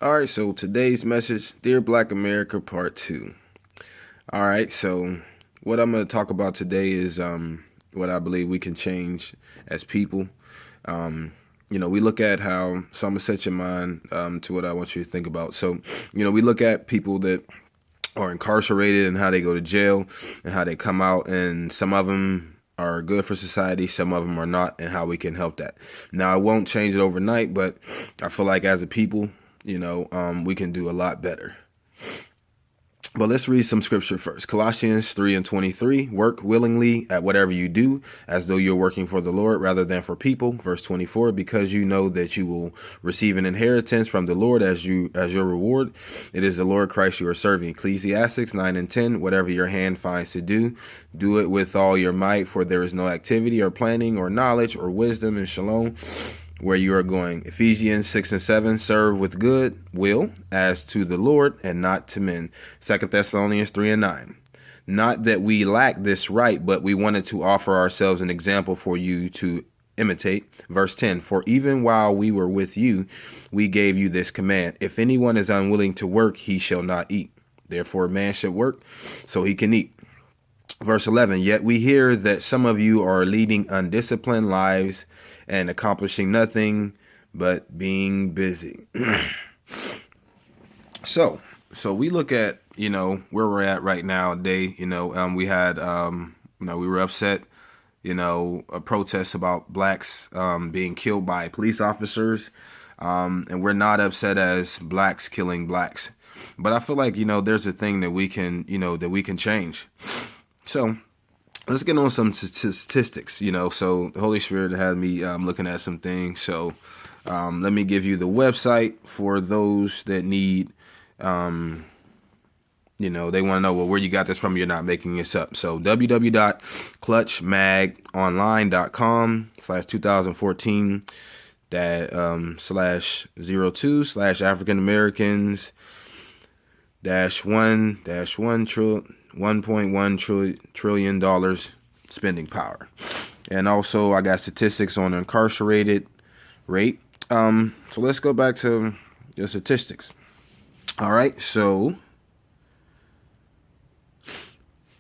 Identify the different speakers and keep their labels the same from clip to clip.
Speaker 1: All right, so today's message, Dear Black America, Part 2. All right, so what I'm going to talk about today is what I believe we can change as people. We look at how, so I'm going to set your mind to what I want you to think about. So, we look at people that are incarcerated and how they go to jail and how they come out, and some of them are good for society, some of them are not, and how we can help that. Now, I won't change it overnight, but I feel like as a people, we can do a lot better. But let's read some scripture first. Colossians 3:23, work willingly at whatever you do, as though you're working for the Lord rather than for people. Verse 24, because you know that you will receive an inheritance from the Lord as your reward. It is the Lord Christ you are serving. Ecclesiastes 9:10, whatever your hand finds to do, do it with all your might, for there is no activity or planning or knowledge or wisdom in shalom where you are going. Ephesians 6:7, serve with good will as to the Lord and not to men. 2 Thessalonians 3:9, not that we lack this right, but we wanted to offer ourselves an example for you to imitate. Verse 10, for even while we were with you, we gave you this command. If anyone is unwilling to work, he shall not eat. Therefore, a man should work so he can eat. Verse 11, yet we hear that some of you are leading undisciplined lives and accomplishing nothing but being busy. So we look at, where we're at right now today. We had, we were upset, a protest about blacks being killed by police officers. And we're not upset as blacks killing blacks. But I feel like, there's a thing that we can, change. So let's get on some statistics, so the Holy Spirit had me looking at some things. So let me give you the website for those that need, they want to know, well, where you got this from. You're not making this up. So www.clutchmagonline.com/2014 /02/African Americans $1.1 trillion spending power. And also I got statistics on incarcerated rate. So let's go back to the statistics. All right. So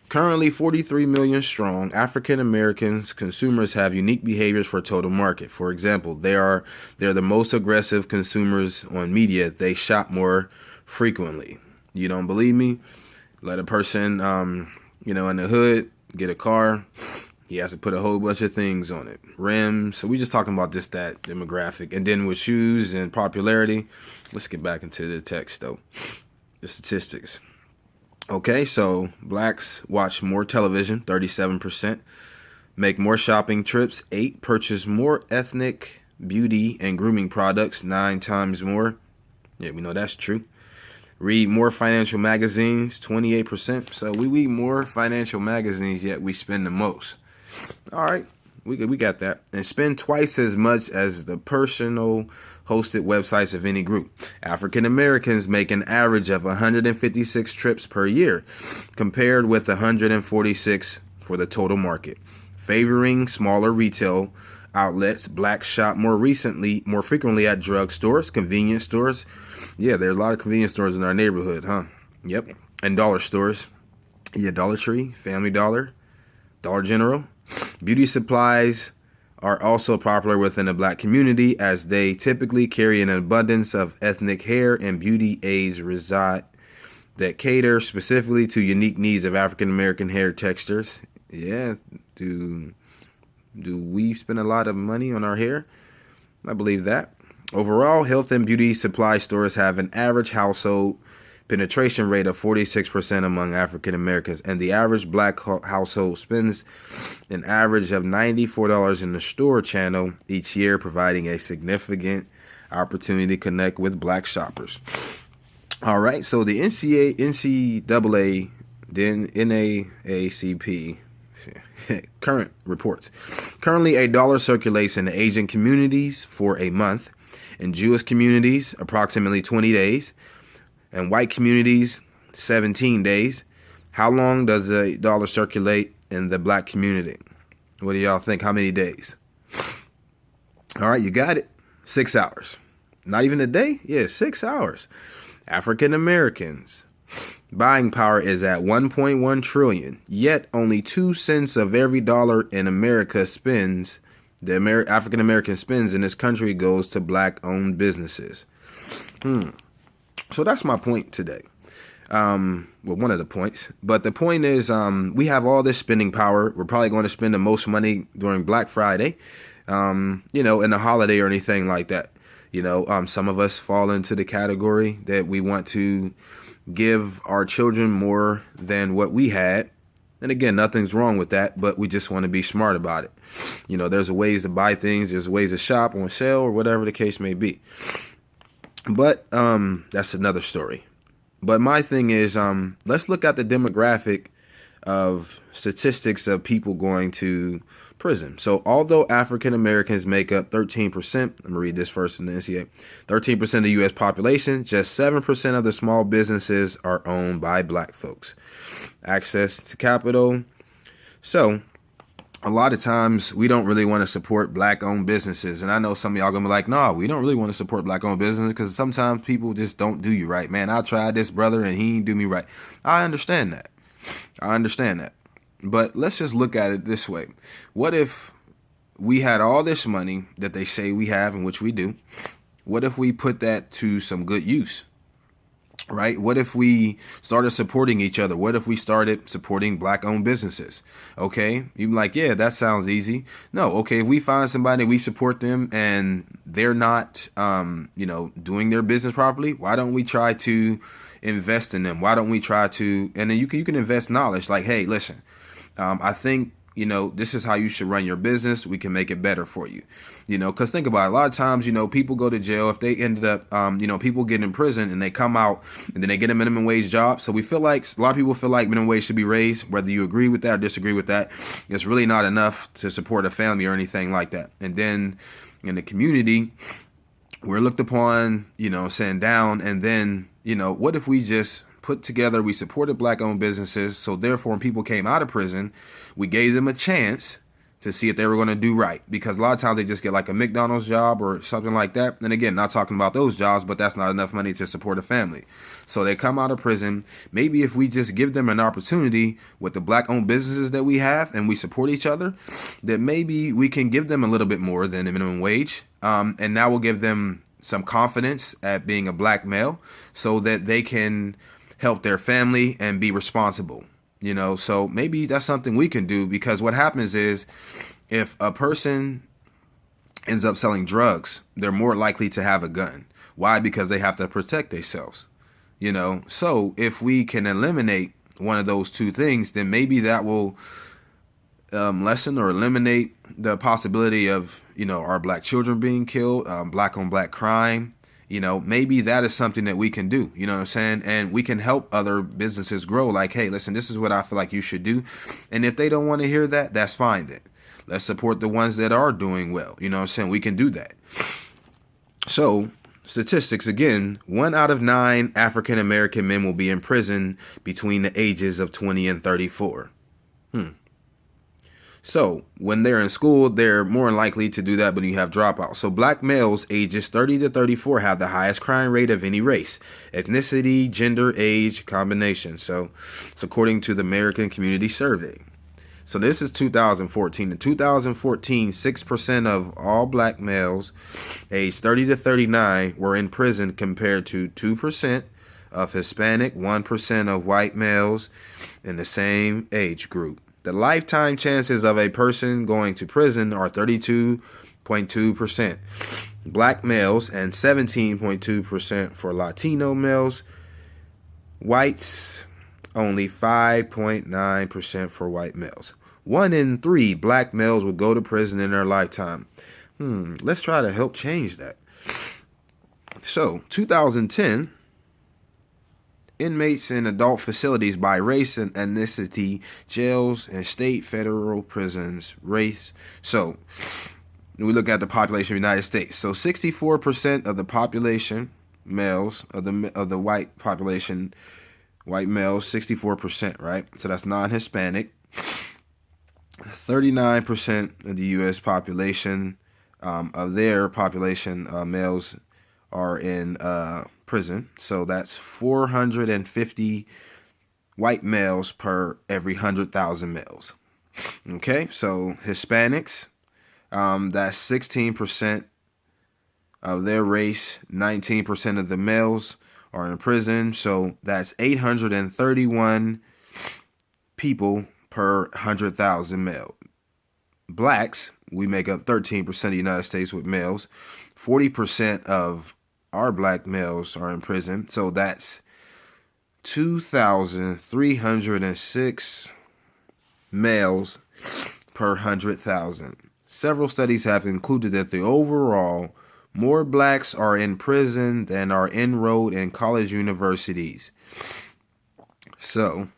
Speaker 1: currently 43 million strong African Americans consumers have unique behaviors for total market. For example, they're the most aggressive consumers on media. They shop more frequently. You don't believe me? Let a person, in the hood, get a car. He has to put a whole bunch of things on it. Rims. So we just talking about that demographic. And then with shoes and popularity, let's get back into the text, though. The statistics. Okay, so blacks watch more television, 37%. Make more shopping trips, 8. Purchase more ethnic beauty and grooming products, 9 times more. Yeah, we know that's true. Read more financial magazines, 28%. So we read more financial magazines, yet we spend the most. All right, we got that. And spend twice as much as the personal hosted websites of any group. African Americans make an average of 156 trips per year, compared with 146 for the total market. Favoring smaller retail outlets, blacks shop more frequently at drugstores, convenience stores. Yeah, there's a lot of convenience stores in our neighborhood, huh? Yep. And dollar stores. Yeah, Dollar Tree, Family Dollar, Dollar General. Beauty supplies are also popular within the black community, as they typically carry an abundance of ethnic hair and beauty aids that cater specifically to unique needs of African American hair textures. Yeah, do we spend a lot of money on our hair? I believe that. Overall, health and beauty supply stores have an average household penetration rate of 46% among African Americans, and the average black household spends an average of $94 in the store channel each year, providing a significant opportunity to connect with black shoppers. All right, so the NCAA, then NAACP, current reports. Currently, $1 circulates in the Asian communities for a month, in Jewish communities, approximately 20 days, and white communities, 17 days. How long does $1 circulate in the black community? What do y'all think? How many days? All right, you got it. 6 hours. Not even a day? Yeah, 6 hours. African Americans buying power is at 1.1 trillion, yet only 2 cents of every dollar in America spends, African American spends in this country goes to black owned businesses. So that's my point today. Well, one of the points, but the point is, we have all this spending power. We're probably going to spend the most money during Black Friday, in the holiday or anything like that. Some of us fall into the category that we want to give our children more than what we had. And again, nothing's wrong with that, but we just want to be smart about it. There's ways to buy things, there's ways to shop on sale or whatever the case may be. But that's another story. But my thing is, let's look at the demographic of statistics of people going to prison. So although African Americans make up 13%, let me read this first in the NCA, 13% of the U.S. population, just 7% of the small businesses are owned by black folks. Access to capital. So a lot of times we don't really want to support black owned businesses. And I know some of y'all gonna be like, no, we don't really want to support black owned businesses because sometimes people just don't do you right. Man, I tried this brother and he ain't do me right. I understand that. But let's just look at it this way. What if we had all this money that they say we have, and which we do? What if we put that to some good use? Right? What if we started supporting each other? What if we started supporting black owned businesses? Okay. You're like, yeah, that sounds easy. No. Okay. If we find somebody, we support them and they're not, doing their business properly. Why don't we try to invest in them? Why don't we try to, and then you can invest knowledge like, hey, listen, I think, this is how you should run your business. We can make it better for you, because think about it. A lot of times, people go to jail if they ended up, people get in prison and they come out and then they get a minimum wage job. So we feel like a lot of people feel like minimum wage should be raised, whether you agree with that or disagree with that. It's really not enough to support a family or anything like that. And then in the community, we're looked upon, saying down. And then, what if we just put together, we supported black owned businesses. So therefore, when people came out of prison, we gave them a chance to see if they were going to do right. Because a lot of times they just get like a McDonald's job or something like that. And again, not talking about those jobs, but that's not enough money to support a family. So they come out of prison. Maybe if we just give them an opportunity with the black owned businesses that we have and we support each other, that maybe we can give them a little bit more than the minimum wage. And now we'll give them some confidence at being a black male so that they can help their family and be responsible, so maybe that's something we can do, because what happens is if a person ends up selling drugs, they're more likely to have a gun. Why? Because they have to protect themselves, so if we can eliminate one of those two things, then maybe that will lessen or eliminate the possibility of, our black children being killed, black on black crime. Maybe that is something that we can do, you know what I'm saying? And we can help other businesses grow. Like, hey, listen, this is what I feel like you should do. And if they don't want to hear that, that's fine then. Let's support the ones that are doing well. You know what I'm saying? We can do that. So statistics again, 1 out of 9 African American men will be in prison between the ages of 20 and 34. So when they're in school, they're more likely to do that, but you have dropouts. So black males ages 30 to 34 have the highest crime rate of any race, ethnicity, gender, age, combination. So it's according to the American Community Survey. So this is 2014. In 2014, 6% of all black males aged 30 to 39 were in prison compared to 2% of Hispanic, 1% of white males in the same age group. The lifetime chances of a person going to prison are 32.2% black males and 17.2% for Latino males. Whites, only 5.9% for white males. 1 in 3 black males would go to prison in their lifetime. Let's try to help change that. So, 2010, inmates in adult facilities by race and ethnicity, jails and state federal prisons, race. So we look at the population of the United States. So 64% of the population, males, of the white population, white males, 64%, right? So that's non-Hispanic. 39% of the U.S. population, of their population, males, are in prison. So that's 450 white males per every 100,000 males. Okay, so Hispanics, that's 16% of their race. 19% of the males are in prison. So that's 831 people per 100,000 male. Blacks, we make up 13% of the United States with males. 40% of our black males are in prison. So that's 2,306 males per 100,000. Several studies have concluded that the overall more blacks are in prison than are enrolled in college universities. So,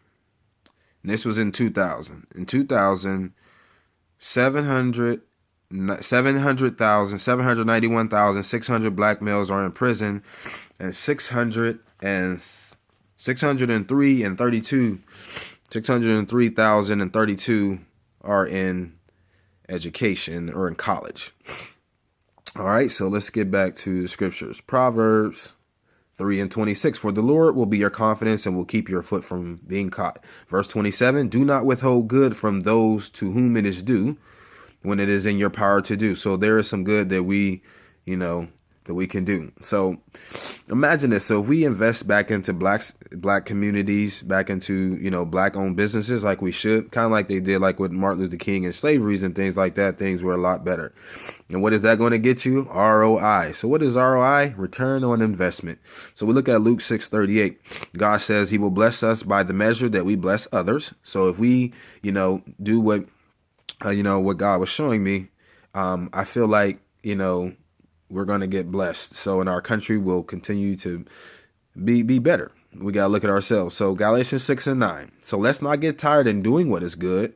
Speaker 1: this was in 2000. In 2000, 791,600 black males are in prison, and 603,032 are in education or in college. All right, so let's get back to the scriptures. Proverbs 3:26. For the Lord will be your confidence and will keep your foot from being caught. Verse 27. Do not withhold good from those to whom it is due when it is in your power to do. So there is some good that we can do. So imagine this. So if we invest back into black communities, back into, black owned businesses like we should, kind of like they did like with Martin Luther King and slaveries and things like that, things were a lot better. And what is that going to get you? ROI. So what is ROI? Return on investment. So we look at Luke 6:38. God says he will bless us by the measure that we bless others. So if we, do what God was showing me, I feel like, we're going to get blessed. So in our country, we'll continue to be better. We got to look at ourselves. So Galatians 6:9. So let's not get tired in doing what is good.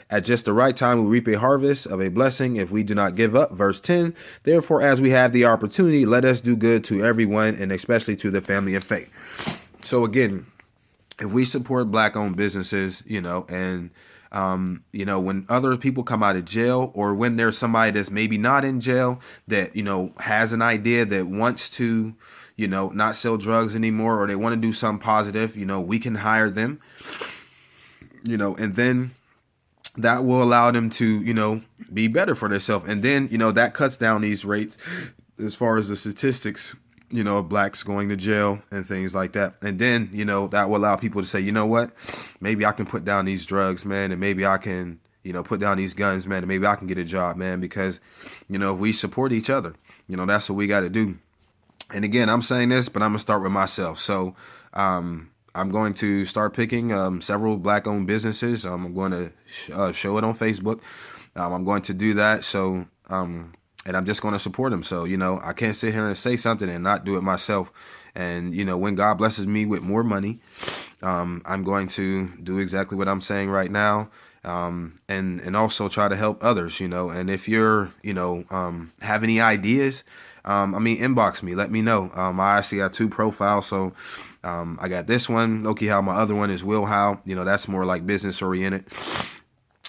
Speaker 1: At just the right time, we reap a harvest of a blessing if we do not give up. Verse 10. Therefore, as we have the opportunity, let us do good to everyone and especially to the family of faith. So again, if we support black owned businesses, and when other people come out of jail, or when there's somebody that's maybe not in jail that, has an idea that wants to, not sell drugs anymore, or they want to do something positive, we can hire them, and then that will allow them to, be better for themselves. And then, that cuts down these rates as far as the statistics, of blacks going to jail and things like that. And then, that will allow people to say, you know what, maybe I can put down these drugs, man, and maybe I can, put down these guns, man, and maybe I can get a job, man, because, if we support each other, that's what we got to do. And again, I'm saying this, but I'm going to start with myself. So, I'm going to start picking several black-owned businesses. I'm going to show it on Facebook. I'm going to do that. So, and I'm just going to support them. So, I can't sit here and say something and not do it myself. And, when God blesses me with more money, I'm going to do exactly what I'm saying right now. And also try to help others, and if you're, have any ideas, inbox me, let me know. I actually got 2 profiles. So, I got this one, Loki How. My other one is Will How. That's more like business oriented.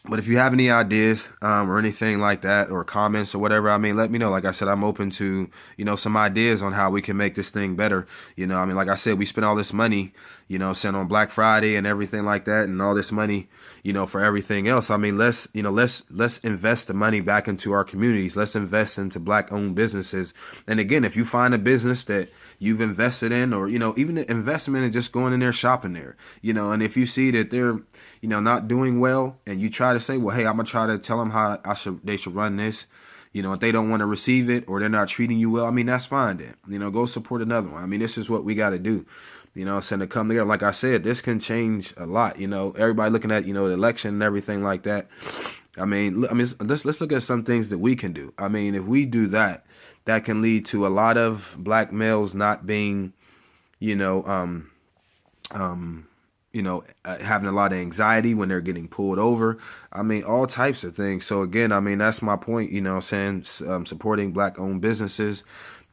Speaker 1: But if you have any ideas or anything like that, or comments or whatever, let me know. Like I said, I'm open to, some ideas on how we can make this thing better. Like I said, we spent all this money, sent on Black Friday and everything like that, and all this money, for everything else. Let's invest the money back into our communities. Let's invest into black owned businesses. And again, if you find a business that you've invested in, or, even the investment in just going in there, shopping there, and if you see that they're, not doing well, and you try to say, well, hey, I'm going to try to tell them how they should run this. If they don't want to receive it, or they're not treating you well, that's fine then. Go support another one. this is what we got to do. To come together. Like I said, this can change a lot. Everybody looking at, the election and everything like that. Let's look at some things that we can do. If we do that, that can lead to a lot of black males not being, having a lot of anxiety when they're getting pulled over. All types of things. So again, that's my point, supporting black owned businesses,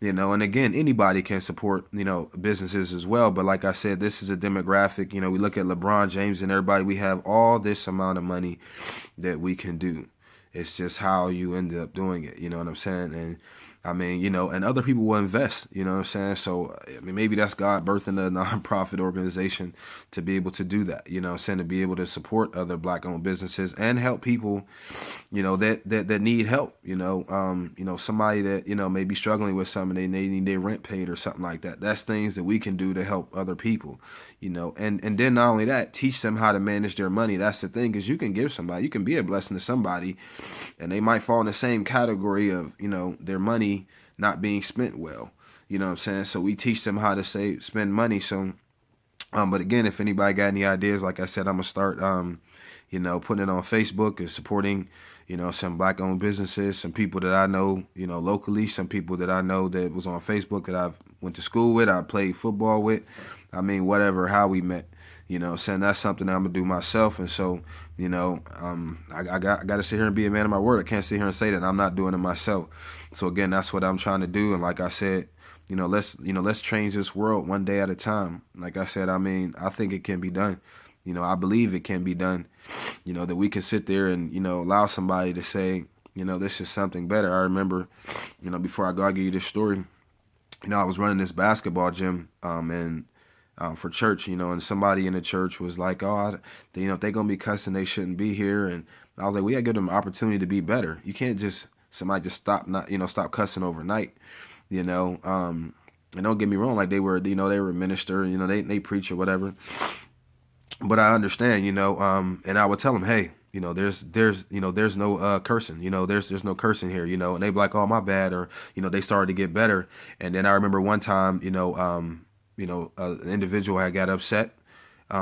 Speaker 1: and again, anybody can support, businesses as well. But like I said, this is a demographic, we look at LeBron James and everybody, we have all this amount of money that we can do. It's just how you end up doing it. You know what I'm saying? And I mean, and other people will invest, you know what I'm saying? So, I mean, maybe that's God birthing a nonprofit organization to be able to do that, you know what I'm saying? To be able to support other black owned businesses and help people, that need help, somebody that, may be struggling with something, they need their rent paid or something like that. That's things that we can do to help other people, and then not only that, teach them how to manage their money. That's the thing, because you can be a blessing to somebody, and they might fall in the same category of, their money not being spent well. You know what I'm saying? So we teach them how to spend money. So, but again, if anybody got any ideas, like I said, I'm gonna start, putting it on Facebook and supporting, some black owned businesses, some people that I know, locally, some people that I know that was on Facebook that I went to school with, I played football with. I mean, whatever, how we met, saying that's something I'm gonna do myself. And so, I got to sit here and be a man of my word. I can't sit here and say that I'm not doing it myself. So again, that's what I'm trying to do. And like I said, let's change this world one day at a time. Like I said, I mean, I think it can be done. I believe it can be done. That we can sit there and, allow somebody to say, this is something better. I remember, before I go, I'll give you this story. I was running this basketball gym, and for church, and somebody in the church was like, oh, if they're going to be cussing, they shouldn't be here. And I was like, we got to give them an opportunity to be better. You can't somebody just stop cussing overnight, and don't get me wrong, like they were a minister, they preach or whatever. But I understand, and I would tell them, hey, there's no cursing, there's no cursing here, and they be like, oh, my bad. Or, they started to get better. And then I remember one time, an individual had got upset. He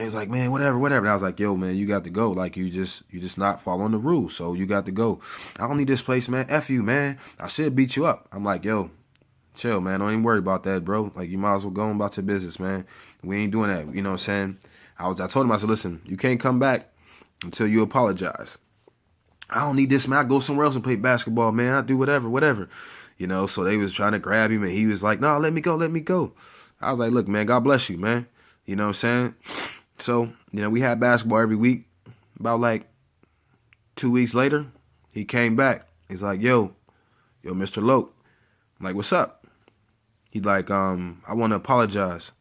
Speaker 1: was like, man, whatever. And I was like, yo, man, you got to go. Like, you just not following the rules. So you got to go. I don't need this place, man. F you, man. I should beat you up. I'm like, yo, chill, man. Don't even worry about that, bro. Like, you might as well go on about your business, man. We ain't doing that. You know what I'm saying? I told him, I said, listen, you can't come back until you apologize. I don't need this, man. I go somewhere else and play basketball, man. I do whatever. So they was trying to grab him, and he was like, no, let me go. I was like, look, man, God bless you, man. You know what I'm saying? So, we had basketball every week. About like 2 weeks later, he came back. He's like, yo, Mr. Loke. I'm like, what's up? He's like, I want to apologize.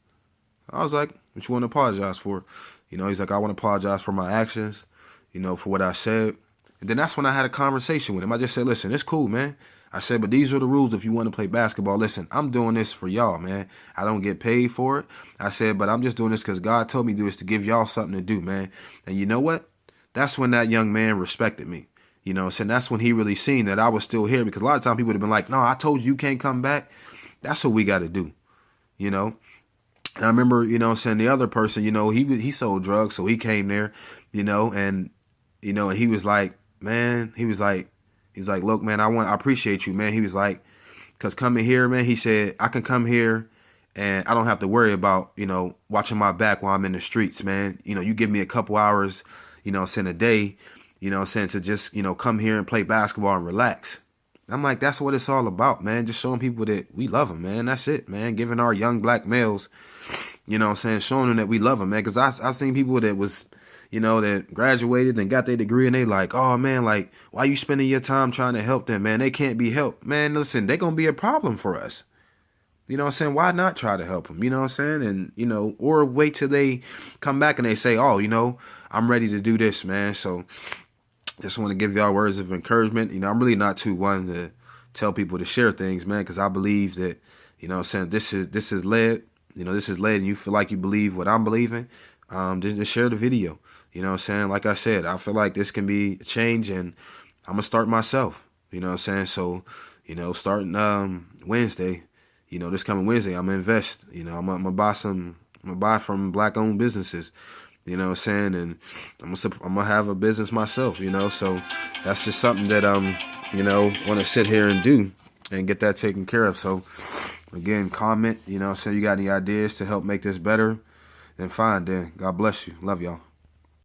Speaker 1: I was like, what you want to apologize for? He's like, I want to apologize for my actions, for what I said. And then that's when I had a conversation with him. I just said, listen, it's cool, man. I said, but these are the rules if you want to play basketball. Listen, I'm doing this for y'all, man. I don't get paid for it. I said, but I'm just doing this because God told me to do this to give y'all something to do, man. And you know what? That's when that young man respected me. So that's when he really seen that I was still here, because a lot of times people would have been like, no, I told you can't come back. That's what we got to do, And I remember, the other person, he sold drugs. So he came there, and he was like, man, he's like, look, man, I appreciate you, man. He was like, because coming here, man, he said, I can come here and I don't have to worry about, watching my back while I'm in the streets, man. You give me a couple hours, a day, to just, come here and play basketball and relax. I'm like, that's what it's all about, man. Just showing people that we love them, man. That's it, man. Giving our young black males, showing them that we love them, man. Because I've seen people that was, that graduated and got their degree, and they like, oh, man, like, why you spending your time trying to help them, man? They can't be helped. Man, listen, they're going to be a problem for us. Why not try to help them? And, or wait till they come back and they say, oh, I'm ready to do this, man. So just want to give y'all words of encouragement. I'm really not too one to tell people to share things, man, because I believe that, this is led, and you feel like you believe what I'm believing, just share the video. Like I said, I feel like this can be a change, and I'm going to start myself. So, starting Wednesday, this coming Wednesday, I'm going to invest. I'm going to buy from black owned businesses. And I'm gonna have a business myself, so that's just something that want to sit here and do and get that taken care of. So again, comment, say you got any ideas to help make this better, then fine, then God bless you. Love y'all.